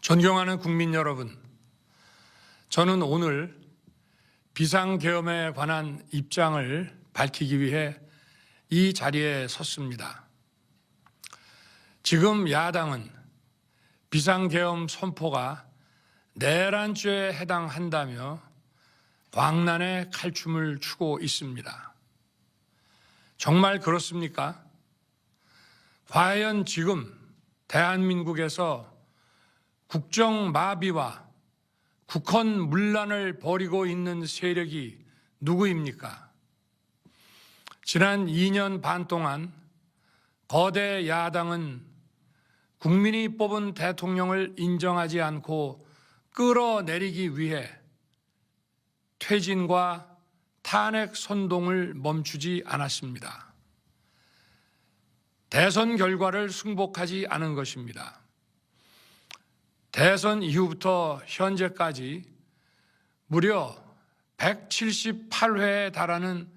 존경하는 국민 여러분, 저는 오늘 비상계엄에 관한 입장을 밝히기 위해 이 자리에 섰습니다. 지금 야당은 비상계엄 선포가 내란죄에 해당한다며 광란의 칼춤을 추고 있습니다. 정말 그렇습니까? 과연 지금 대한민국에서 국정마비와 국헌문란을 벌이고 있는 세력이 누구입니까? 지난 2년 반 동안 거대 야당은 국민이 뽑은 대통령을 인정하지 않고 끌어내리기 위해 퇴진과 탄핵 선동을 멈추지 않았습니다. 대선 결과를 승복하지 않은 것입니다. 대선 이후부터 현재까지 무려 178회에 달하는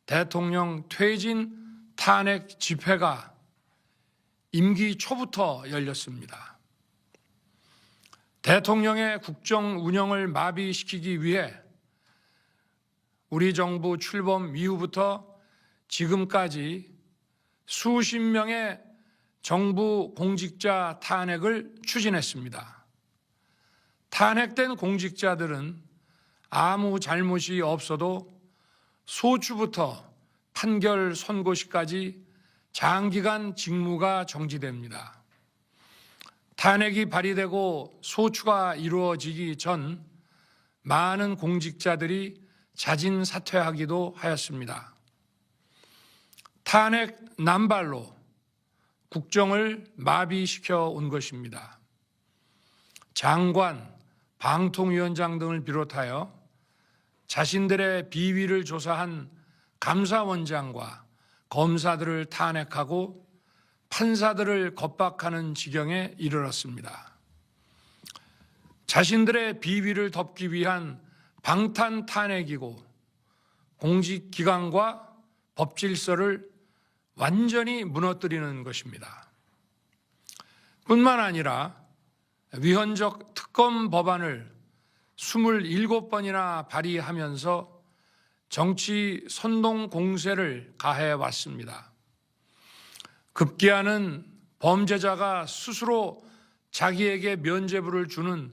대통령 퇴진 탄핵 집회가 임기 초부터 열렸습니다. 대통령의 국정 운영을 마비시키기 위해 우리 정부 출범 이후부터 지금까지 수십 명의 정부 공직자 탄핵을 추진했습니다. 탄핵된 공직자들은 아무 잘못이 없어도 소추부터 판결 선고시까지 장기간 직무가 정지됩니다. 탄핵이 발의되고 소추가 이루어지기 전 많은 공직자들이 자진 사퇴하기도 하였습니다. 탄핵 남발로 국정을 마비시켜 온 것입니다. 장관, 방통위원장 등을 비롯하여 자신들의 비위를 조사한 감사원장과 검사들을 탄핵하고 판사들을 겁박하는 지경에 이르렀습니다. 자신들의 비위를 덮기 위한 방탄 탄핵이고 공직기관과 법질서를 완전히 무너뜨리는 것입니다. 뿐만 아니라 위헌적 특검 법안을 27번이나 발의하면서 정치 선동 공세를 가해왔습니다. 급기야는 범죄자가 스스로 자기에게 면죄부를 주는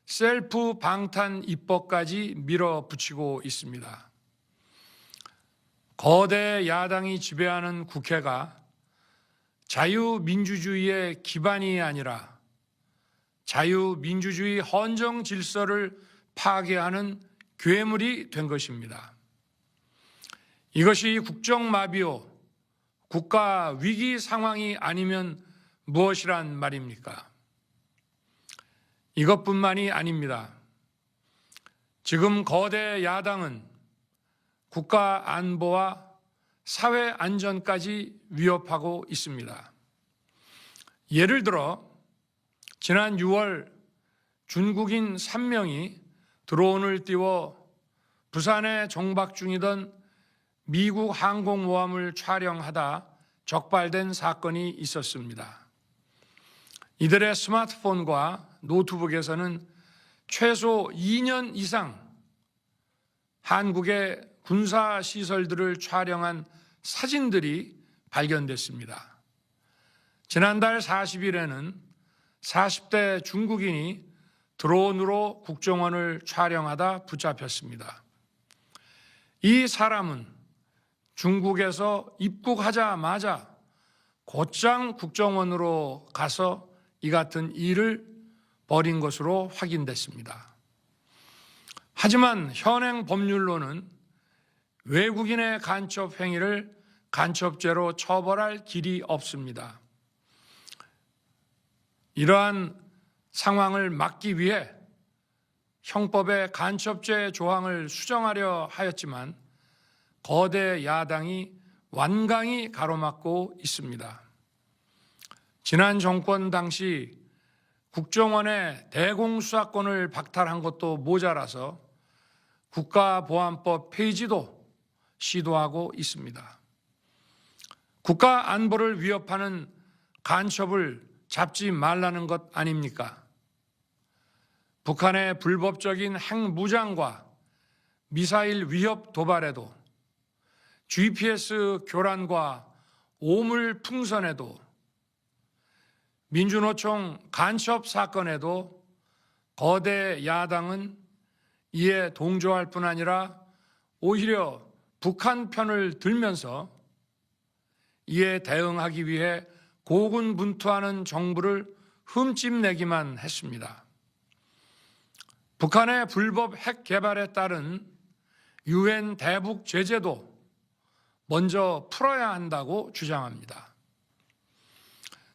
셀프 방탄 입법까지 밀어붙이고 있습니다. 거대 야당이 지배하는 국회가 자유민주주의의 기반이 아니라 자유민주주의 헌정 질서를 파괴하는 괴물이 된 것입니다. 이것이 국정마비요, 국가 위기 상황이 아니면 무엇이란 말입니까? 이것뿐만이 아닙니다. 지금 거대 야당은 국가 안보와 사회 안전까지 위협하고 있습니다. 예를 들어 지난 6월 중국인 3명이 드론을 띄워 부산에 정박 중이던 미국 항공모함을 촬영하다 적발된 사건이 있었습니다. 이들의 스마트폰과 노트북에서는 최소 2년 이상 한국의 군사시설들을 촬영한 사진들이 발견됐습니다. 지난달 40일에는 40대 중국인이 드론으로 국정원을 촬영하다 붙잡혔습니다. 이 사람은 중국에서 입국하자마자 곧장 국정원으로 가서 이 같은 일을 벌인 것으로 확인됐습니다. 하지만 현행 법률로는 외국인의 간첩 행위를 간첩죄로 처벌할 길이 없습니다. 이러한 상황을 막기 위해 형법의 간첩죄 조항을 수정하려 하였지만 거대 야당이 완강히 가로막고 있습니다. 지난 정권 당시 국정원의 대공수사권을 박탈한 것도 모자라서 국가보안법 폐지도 시도하고 있습니다. 국가 안보를 위협하는 간첩을 잡지 말라는 것 아닙니까? 북한의 불법적인 핵무장과 미사일 위협 도발에도, GPS 교란과 오물 풍선에도, 민주노총 간첩 사건에도 거대 야당은 이에 동조할 뿐 아니라 오히려 북한 편을 들면서 이에 대응하기 위해 고군분투하는 정부를 흠집내기만 했습니다. 북한의 불법 핵 개발에 따른 UN 대북 제재도 먼저 풀어야 한다고 주장합니다.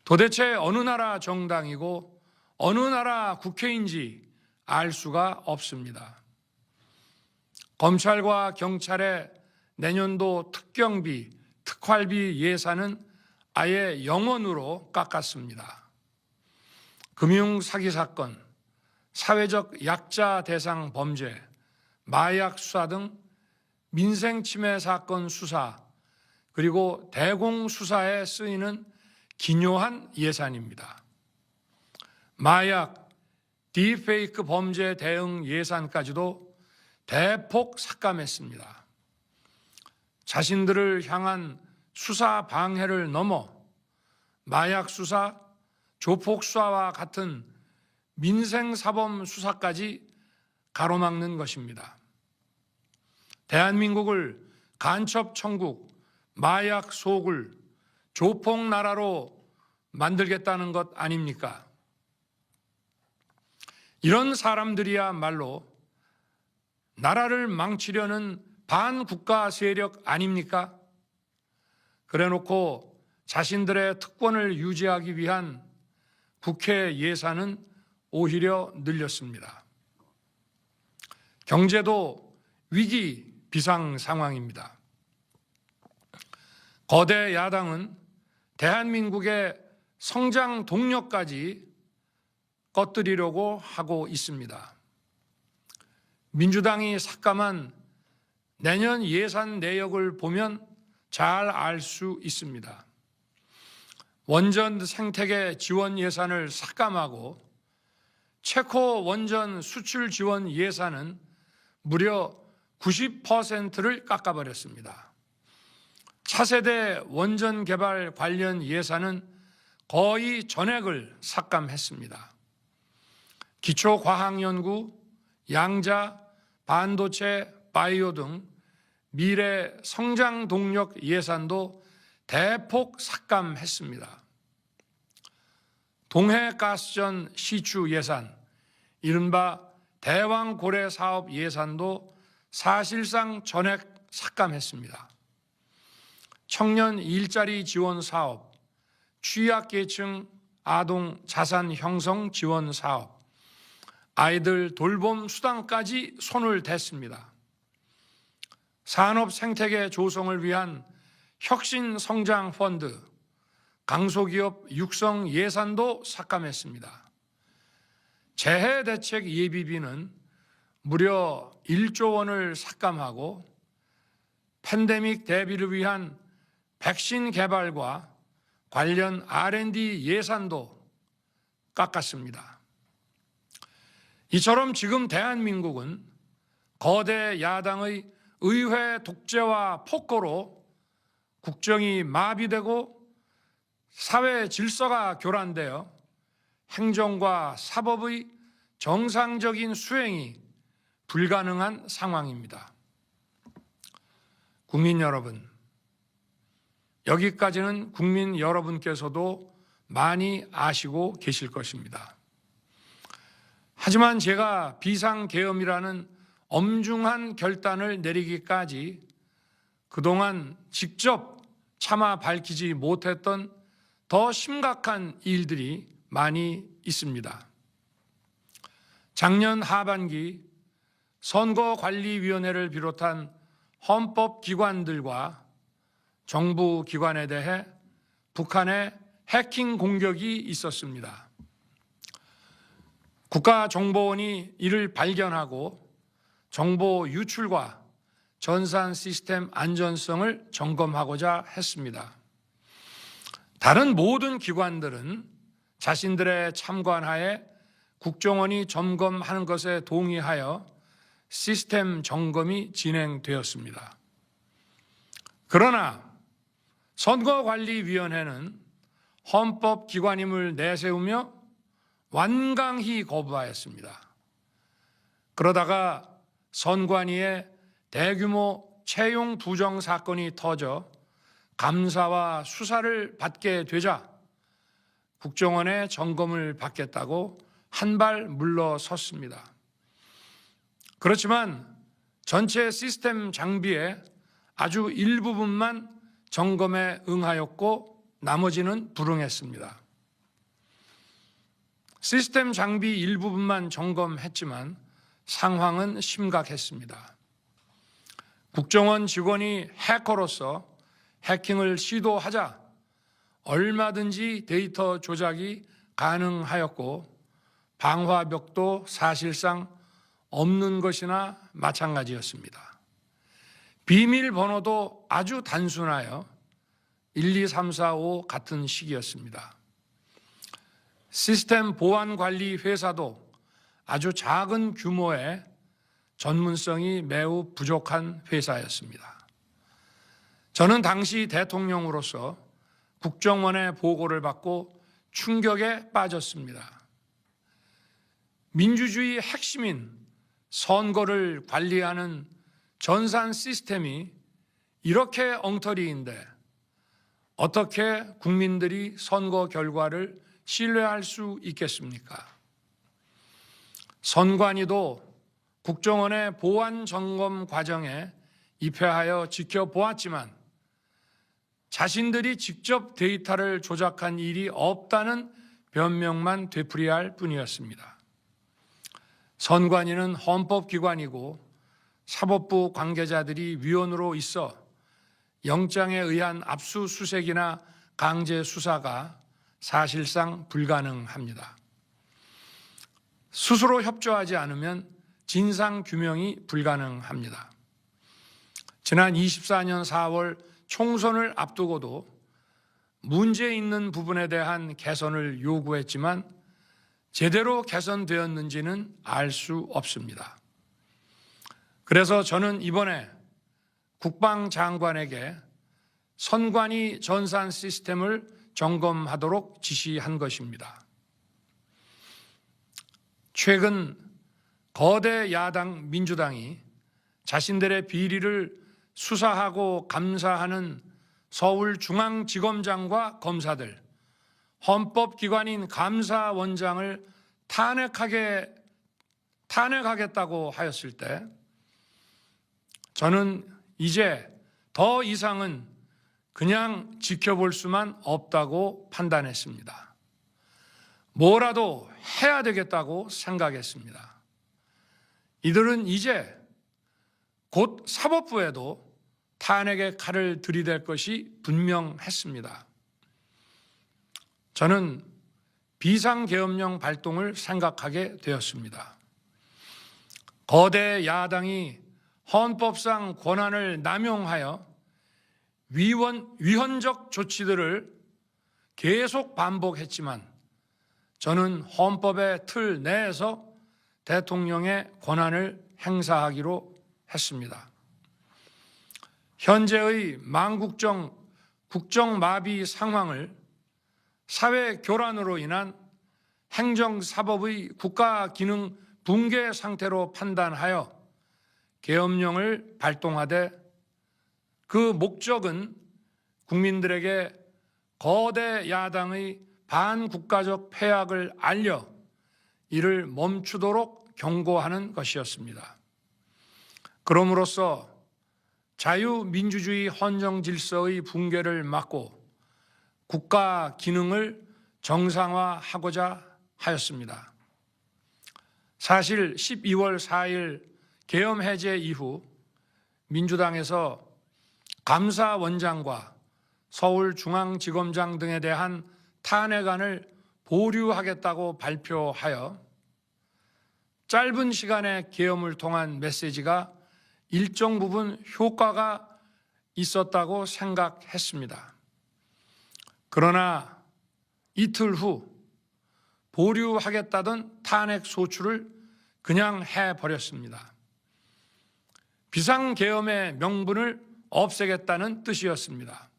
도대체 어느 나라 정당이고 어느 나라 국회인지 알 수가 없습니다. 검찰과 경찰의 내년도 특경비, 특활비 예산은 아예 0원으로 깎았습니다. 금융 사기 사건, 사회적 약자 대상 범죄, 마약 수사 등 민생 침해 사건 수사, 그리고 대공 수사에 쓰이는 기묘한 예산입니다. 마약, 딥페이크 범죄 대응 예산까지도 대폭 삭감했습니다. 자신들을 향한 수사 방해를 넘어 마약 수사, 조폭 수사와 같은 민생사범 수사까지 가로막는 것입니다. 대한민국을 간첩 천국, 마약 소굴, 조폭 나라로 만들겠다는 것 아닙니까? 이런 사람들이야말로 나라를 망치려는 반국가 세력 아닙니까? 그래놓고 자신들의 특권을 유지하기 위한 국회 예산은 오히려 늘렸습니다. 경제도 위기 비상 상황입니다. 거대 야당은 대한민국의 성장 동력까지 꺼뜨리려고 하고 있습니다. 민주당이 삭감한 내년 예산 내역을 보면 잘 알 수 있습니다. 원전 생태계 지원 예산을 삭감하고 체코 원전 수출 지원 예산은 무려 90%를 깎아버렸습니다. 차세대 원전 개발 관련 예산은 거의 전액을 삭감했습니다. 기초과학연구, 양자, 반도체, 바이오 등 미래 성장 동력 예산도 대폭 삭감했습니다. 동해가스전 시추 예산, 이른바 대왕고래 사업 예산도 사실상 전액 삭감했습니다. 청년 일자리 지원 사업, 취약계층 아동 자산 형성 지원 사업, 아이들 돌봄 수당까지 손을 댔습니다. 산업 생태계 조성을 위한 혁신 성장 펀드, 강소기업 육성 예산도 삭감했습니다. 재해 대책 예비비는 무려 1조 원을 삭감하고 팬데믹 대비를 위한 백신 개발과 관련 R&D 예산도 깎았습니다. 이처럼 지금 대한민국은 거대 야당의 의회 독재와 폭거로 국정이 마비되고 사회 질서가 교란되어 행정과 사법의 정상적인 수행이 불가능한 상황입니다. 국민 여러분, 여기까지는 국민 여러분께서도 많이 아시고 계실 것입니다. 하지만 제가 비상계엄이라는 엄중한 결단을 내리기까지 그동안 직접 차마 밝히지 못했던 더 심각한 일들이 많이 있습니다. 작년 하반기 선거관리위원회를 비롯한 헌법기관들과 정부기관에 대해 북한의 해킹 공격이 있었습니다. 국가정보원이 이를 발견하고 정보 유출과 전산 시스템 안전성을 점검하고자 했습니다. 다른 모든 기관들은 자신들의 참관하에 국정원이 점검하는 것에 동의하여 시스템 점검이 진행되었습니다. 그러나 선거관리위원회는 헌법기관임을 내세우며 완강히 거부하였습니다. 그러다가 선관위의 대규모 채용 부정 사건이 터져 감사와 수사를 받게 되자 국정원의 점검을 받겠다고 한 발 물러섰습니다. 그렇지만 전체 시스템 장비의 아주 일부분만 점검에 응하였고 나머지는 불응했습니다. 시스템 장비 일부분만 점검했지만 상황은 심각했습니다. 국정원 직원이 해커로서 해킹을 시도하자 얼마든지 데이터 조작이 가능하였고 방화벽도 사실상 없는 것이나 마찬가지였습니다. 비밀번호도 아주 단순하여 1, 2, 3, 4, 5 같은 식이었습니다. 시스템 보안관리 회사도 아주 작은 규모의 전문성이 매우 부족한 회사였습니다. 저는 당시 대통령으로서 국정원의 보고를 받고 충격에 빠졌습니다. 민주주의의 핵심인 선거를 관리하는 전산 시스템이 이렇게 엉터리인데 어떻게 국민들이 선거 결과를 신뢰할 수 있겠습니까? 선관위도 국정원의 보안 점검 과정에 입회하여 지켜보았지만 자신들이 직접 데이터를 조작한 일이 없다는 변명만 되풀이할 뿐이었습니다. 선관위는 헌법기관이고 사법부 관계자들이 위원으로 있어 영장에 의한 압수수색이나 강제 수사가 사실상 불가능합니다. 스스로 협조하지 않으면 진상규명이 불가능합니다. 지난 24년 4월 총선을 앞두고도 문제 있는 부분에 대한 개선을 요구했지만 제대로 개선되었는지는 알 수 없습니다. 그래서 저는 이번에 국방장관에게 선관위 전산 시스템을 점검하도록 지시한 것입니다. 최근 거대 야당 민주당이 자신들의 비리를 수사하고 감사하는 서울중앙지검장과 검사들, 헌법기관인 감사원장을 탄핵하겠다고 하였을 때 저는 이제 더 이상은 그냥 지켜볼 수만 없다고 판단했습니다. 뭐라도 해야 되겠다고 생각했습니다. 이들은 이제 곧 사법부에도 탄핵의 칼을 들이댈 것이 분명했습니다. 저는 비상계엄령 발동을 생각하게 되었습니다. 거대 야당이 헌법상 권한을 남용하여 위헌적 조치들을 계속 반복했지만 저는 헌법의 틀 내에서 대통령의 권한을 행사하기로 했습니다. 현재의 망국정 국정마비 상황을 사회 교란으로 인한 행정사법의 국가기능 붕괴 상태로 판단하여 계엄령을 발동하되 그 목적은 국민들에게 거대 야당의 반국가적 패악을 알려 이를 멈추도록 경고하는 것이었습니다. 그럼으로써 자유민주주의 헌정 질서의 붕괴를 막고 국가 기능을 정상화하고자 하였습니다. 사실 12월 4일 계엄 해제 이후 민주당에서 감사원장과 서울중앙지검장 등에 대한 탄핵안을 보류하겠다고 발표하여 짧은 시간의 계엄을 통한 메시지가 일정 부분 효과가 있었다고 생각했습니다. 그러나 이틀 후 보류하겠다던 탄핵 소추를 그냥 해버렸습니다. 비상계엄의 명분을 없애겠다는 뜻이었습니다.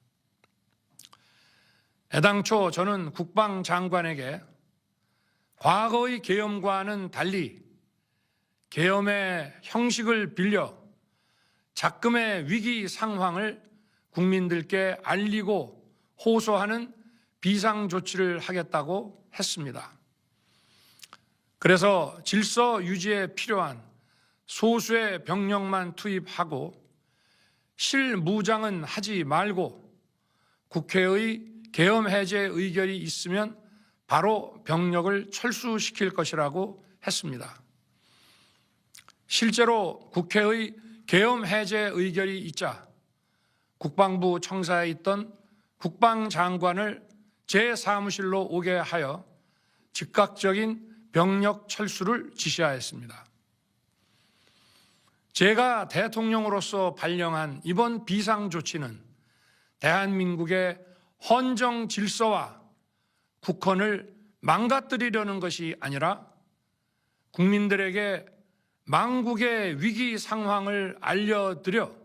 애당초 저는 국방장관에게 과거의 계엄과는 달리 계엄의 형식을 빌려 작금의 위기 상황을 국민들께 알리고 호소하는 비상조치를 하겠다고 했습니다. 그래서 질서 유지에 필요한 소수의 병력만 투입하고 실무장은 하지 말고 국회의 계엄 해제 의결이 있으면 바로 병력을 철수시킬 것이라고 했습니다. 실제로 국회의 계엄 해제 의결이 있자 국방부 청사에 있던 국방장관을 제 사무실로 오게 하여 즉각적인 병력 철수를 지시하였습니다. 제가 대통령으로서 발령한 이번 비상조치는 대한민국의 헌정 질서와 국헌을 망가뜨리려는 것이 아니라 국민들에게 망국의 위기 상황을 알려드려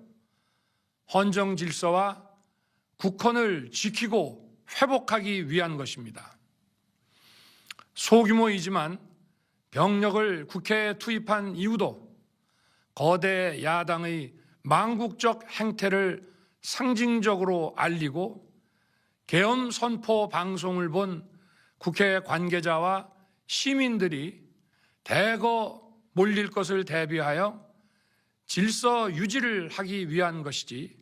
헌정 질서와 국헌을 지키고 회복하기 위한 것입니다. 소규모이지만 병력을 국회에 투입한 이유도 거대 야당의 망국적 행태를 상징적으로 알리고 계엄 선포 방송을 본 국회 관계자와 시민들이 대거 몰릴 것을 대비하여 질서 유지를 하기 위한 것이지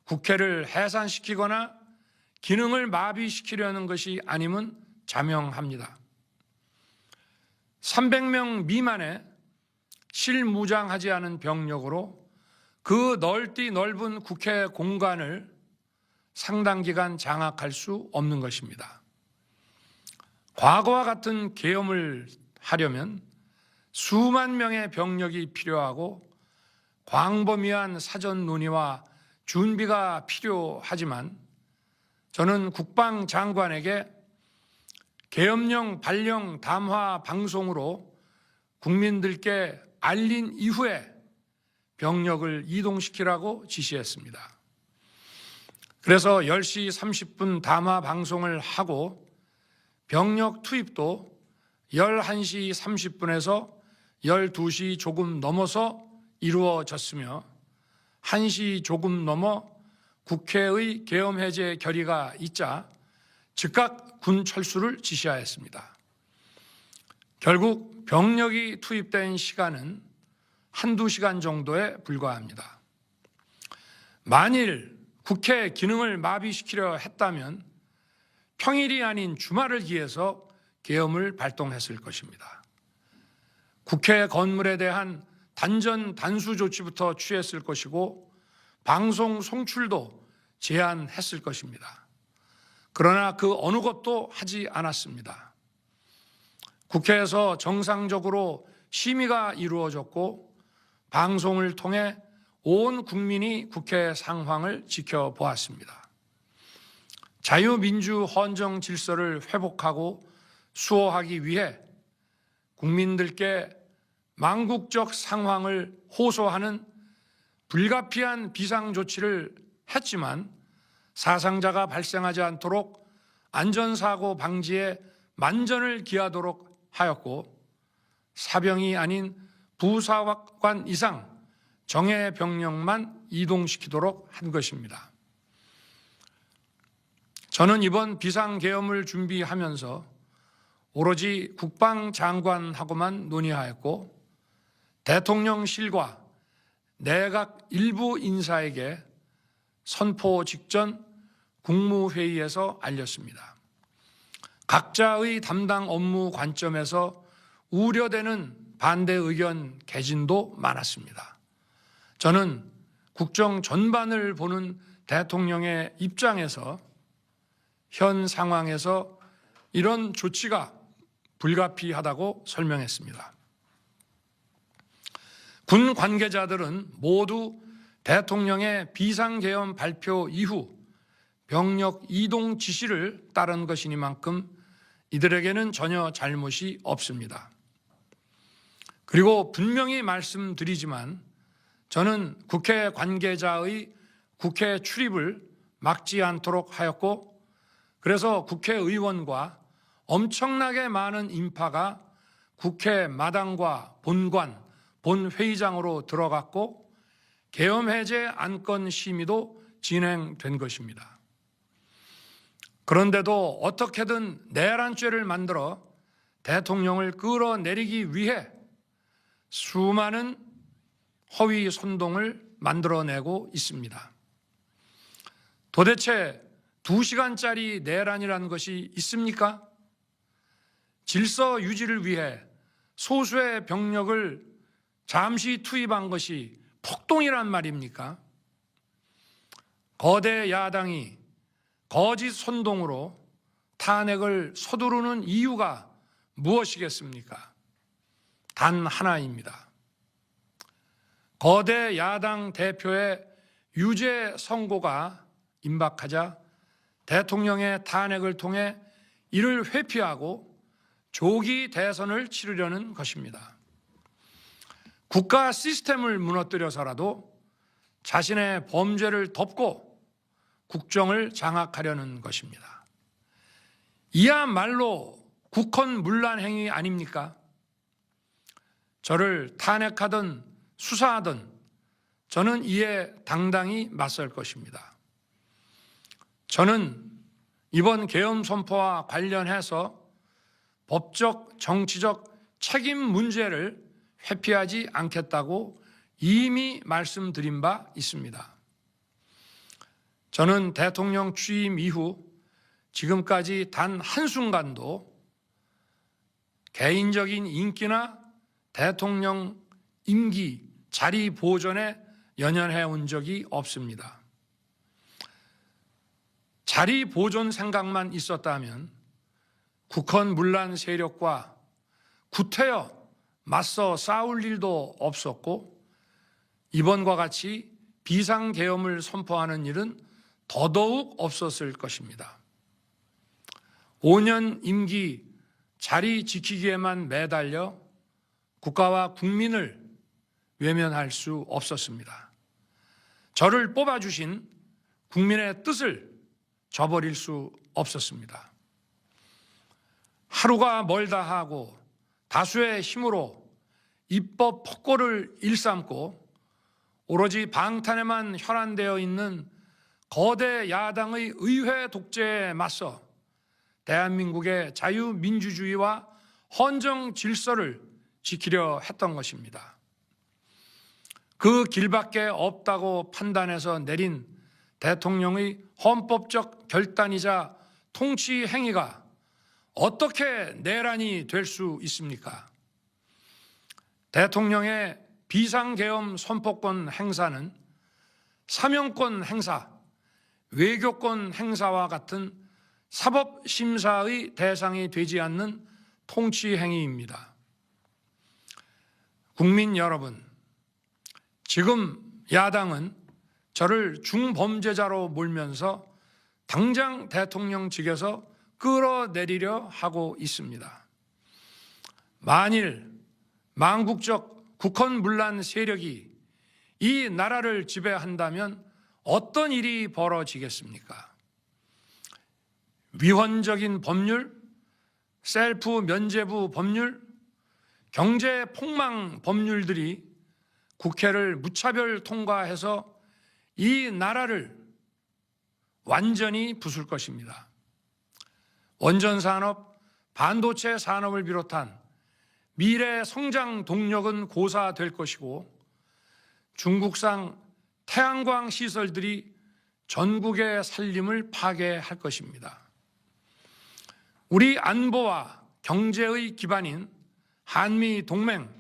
국회를 해산시키거나 기능을 마비시키려는 것이 아님은 자명합니다. 300명 미만의 실무장하지 않은 병력으로 그 넓은 국회 공간을 상당 기간 장악할 수 없는 것입니다. 과거와 같은 계엄을 하려면 수만 명의 병력이 필요하고 광범위한 사전 논의와 준비가 필요하지만 저는 국방장관에게 계엄령 발령 담화 방송으로 국민들께 알린 이후에 병력을 이동시키라고 지시했습니다. 그래서 10시 30분 담화 방송을 하고 병력 투입도 11시 30분에서 12시 조금 넘어서 이루어졌으며 1시 조금 넘어 국회의 계엄 해제 결의가 있자 즉각 군 철수를 지시하였습니다. 결국 병력이 투입된 시간은 한두 시간 정도에 불과합니다. 만일 국회 기능을 마비시키려 했다면 평일이 아닌 주말을 기해서 계엄을 발동했을 것입니다. 국회 건물에 대한 단전 단수 조치부터 취했을 것이고 방송 송출도 제한했을 것입니다. 그러나 그 어느 것도 하지 않았습니다. 국회에서 정상적으로 심의가 이루어졌고 방송을 통해 온 국민이 국회 상황을 지켜보았습니다. 자유민주 헌정 질서를 회복하고 수호하기 위해 국민들께 망국적 상황을 호소하는 불가피한 비상조치를 했지만 사상자가 발생하지 않도록 안전사고 방지에 만전을 기하도록 하였고 사병이 아닌 부사관 이상 정예 병력만 이동시키도록 한 것입니다. 저는 이번 비상계엄을 준비하면서 오로지 국방장관하고만 논의하였고 대통령실과 내각 일부 인사에게 선포 직전 국무회의에서 알렸습니다. 각자의 담당 업무 관점에서 우려되는 반대 의견 개진도 많았습니다. 저는 국정 전반을 보는 대통령의 입장에서 현 상황에서 이런 조치가 불가피하다고 설명했습니다. 군 관계자들은 모두 대통령의 비상계엄 발표 이후 병력 이동 지시를 따른 것이니만큼 이들에게는 전혀 잘못이 없습니다. 그리고 분명히 말씀드리지만 저는 국회 관계자의 국회 출입을 막지 않도록 하였고, 그래서 국회의원과 엄청나게 많은 인파가 국회 마당과 본관, 본회의장으로 들어갔고 계엄 해제 안건 심의도 진행된 것입니다. 그런데도 어떻게든 내란죄를 만들어 대통령을 끌어내리기 위해 수많은 허위 선동을 만들어내고 있습니다. 도대체 2시간짜리 내란이라는 것이 있습니까? 질서 유지를 위해 소수의 병력을 잠시 투입한 것이 폭동이란 말입니까? 거대 야당이 거짓 선동으로 탄핵을 서두르는 이유가 무엇이겠습니까? 단 하나입니다. 거대 야당 대표의 유죄 선고가 임박하자 대통령의 탄핵을 통해 이를 회피하고 조기 대선을 치르려는 것입니다. 국가 시스템을 무너뜨려서라도 자신의 범죄를 덮고 국정을 장악하려는 것입니다. 이야말로 국헌문란 행위 아닙니까? 저를 탄핵하든 수사하든 저는 이에 당당히 맞설 것입니다. 저는 이번 계엄 선포와 관련해서 법적, 정치적 책임 문제를 회피하지 않겠다고 이미 말씀드린 바 있습니다. 저는 대통령 취임 이후 지금까지 단 한순간도 개인적인 인기나 대통령 임기, 자리 보존에 연연해 온 적이 없습니다. 자리 보존 생각만 있었다면 국헌문란 세력과 구태여 맞서 싸울 일도 없었고 이번과 같이 비상계엄을 선포하는 일은 더더욱 없었을 것입니다. 5년 임기 자리 지키기에만 매달려 국가와 국민을 외면할 수 없었습니다. 저를 뽑아주신 국민의 뜻을 저버릴 수 없었습니다. 하루가 멀다 하고 다수의 힘으로 입법 폭거를 일삼고 오로지 방탄에만 혈안되어 있는 거대 야당의 의회 독재에 맞서 대한민국의 자유민주주의와 헌정 질서를 지키려 했던 것입니다. 그 길밖에 없다고 판단해서 내린 대통령의 헌법적 결단이자 통치 행위가 어떻게 내란이 될 수 있습니까? 대통령의 비상계엄 선포권 행사는 사명권 행사, 외교권 행사와 같은 사법심사의 대상이 되지 않는 통치 행위입니다. 국민 여러분, 지금 야당은 저를 중범죄자로 몰면서 당장 대통령직에서 끌어내리려 하고 있습니다. 만일 망국적 국헌문란 세력이 이 나라를 지배한다면 어떤 일이 벌어지겠습니까? 위헌적인 법률, 셀프 면죄부 법률, 경제 폭망 법률들이 국회를 무차별 통과해서 이 나라를 완전히 부술 것입니다. 원전 산업, 반도체 산업을 비롯한 미래 성장 동력은 고사될 것이고 중국산 태양광 시설들이 전국의 살림을 파괴할 것입니다. 우리 안보와 경제의 기반인 한미 동맹,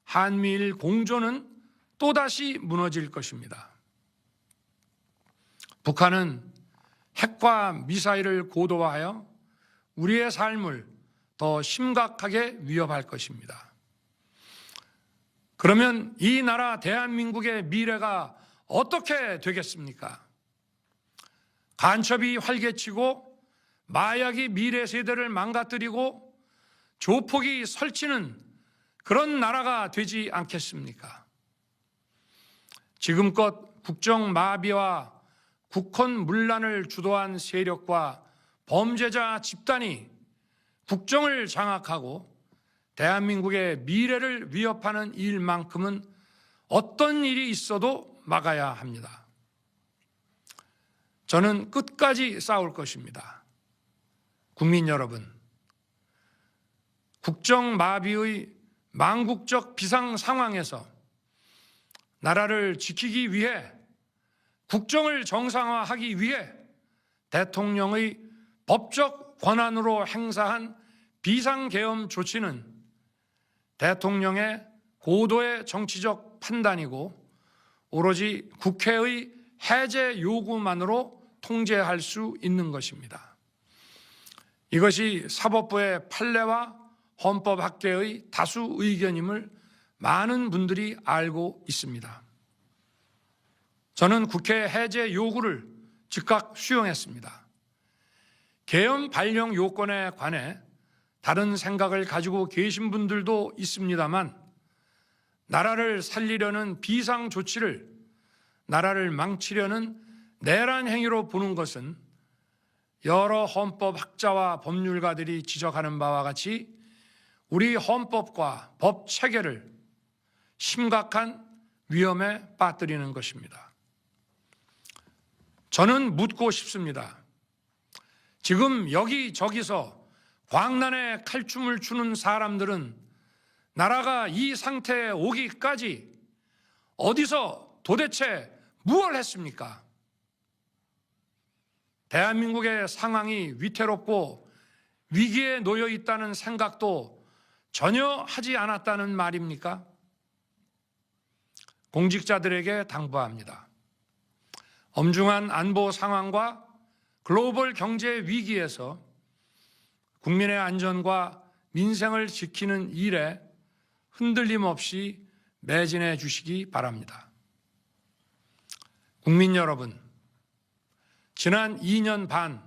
한미일 공조는 또다시 무너질 것입니다. 북한은 핵과 미사일을 고도화하여 우리의 삶을 더 심각하게 위협할 것입니다. 그러면 이 나라 대한민국의 미래가 어떻게 되겠습니까? 간첩이 활개치고 마약이 미래 세대를 망가뜨리고 조폭이 설치는 그런 나라가 되지 않겠습니까? 지금껏 국정 마비와 국헌 문란을 주도한 세력과 범죄자 집단이 국정을 장악하고 대한민국의 미래를 위협하는 일만큼은 어떤 일이 있어도 막아야 합니다. 저는 끝까지 싸울 것입니다. 국민 여러분, 국정 마비의 망국적 비상 상황에서 나라를 지키기 위해 국정을 정상화하기 위해 대통령의 법적 권한으로 행사한 비상계엄 조치는 대통령의 고도의 정치적 판단이고 오로지 국회의 해제 요구만으로 통제할 수 있는 것입니다. 이것이 사법부의 판례와 헌법학계의 다수 의견임을 많은 분들이 알고 있습니다. 저는 국회 해제 요구를 즉각 수용했습니다. 계엄 발령 요건에 관해 다른 생각을 가지고 계신 분들도 있습니다만 나라를 살리려는 비상 조치를 나라를 망치려는 내란 행위로 보는 것은 여러 헌법학자와 법률가들이 지적하는 바와 같이 우리 헌법과 법 체계를 심각한 위험에 빠뜨리는 것입니다. 저는 묻고 싶습니다. 지금 여기저기서 광란에 칼춤을 추는 사람들은 나라가 이 상태에 오기까지 어디서 도대체 무엇을 했습니까? 대한민국의 상황이 위태롭고 위기에 놓여 있다는 생각도 전혀 하지 않았다는 말입니까? 공직자들에게 당부합니다. 엄중한 안보 상황과 글로벌 경제 위기에서 국민의 안전과 민생을 지키는 일에 흔들림 없이 매진해 주시기 바랍니다. 국민 여러분, 지난 2년 반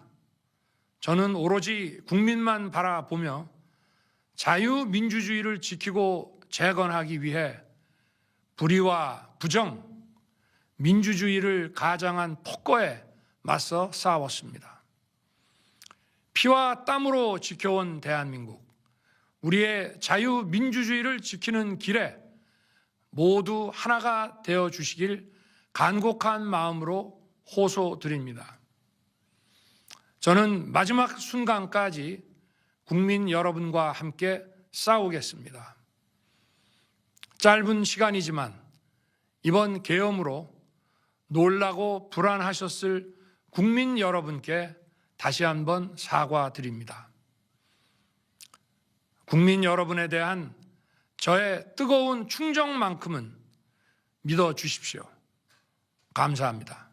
저는 오로지 국민만 바라보며 자유민주주의를 지키고 재건하기 위해 불의와 부정, 민주주의를 가장한 폭거에 맞서 싸웠습니다. 피와 땀으로 지켜온 대한민국, 우리의 자유민주주의를 지키는 길에 모두 하나가 되어 주시길 간곡한 마음으로 호소드립니다. 저는 마지막 순간까지 국민 여러분과 함께 싸우겠습니다. 짧은 시간이지만 이번 계엄으로 놀라고 불안하셨을 국민 여러분께 다시 한번 사과드립니다. 국민 여러분에 대한 저의 뜨거운 충정만큼은 믿어 주십시오. 감사합니다.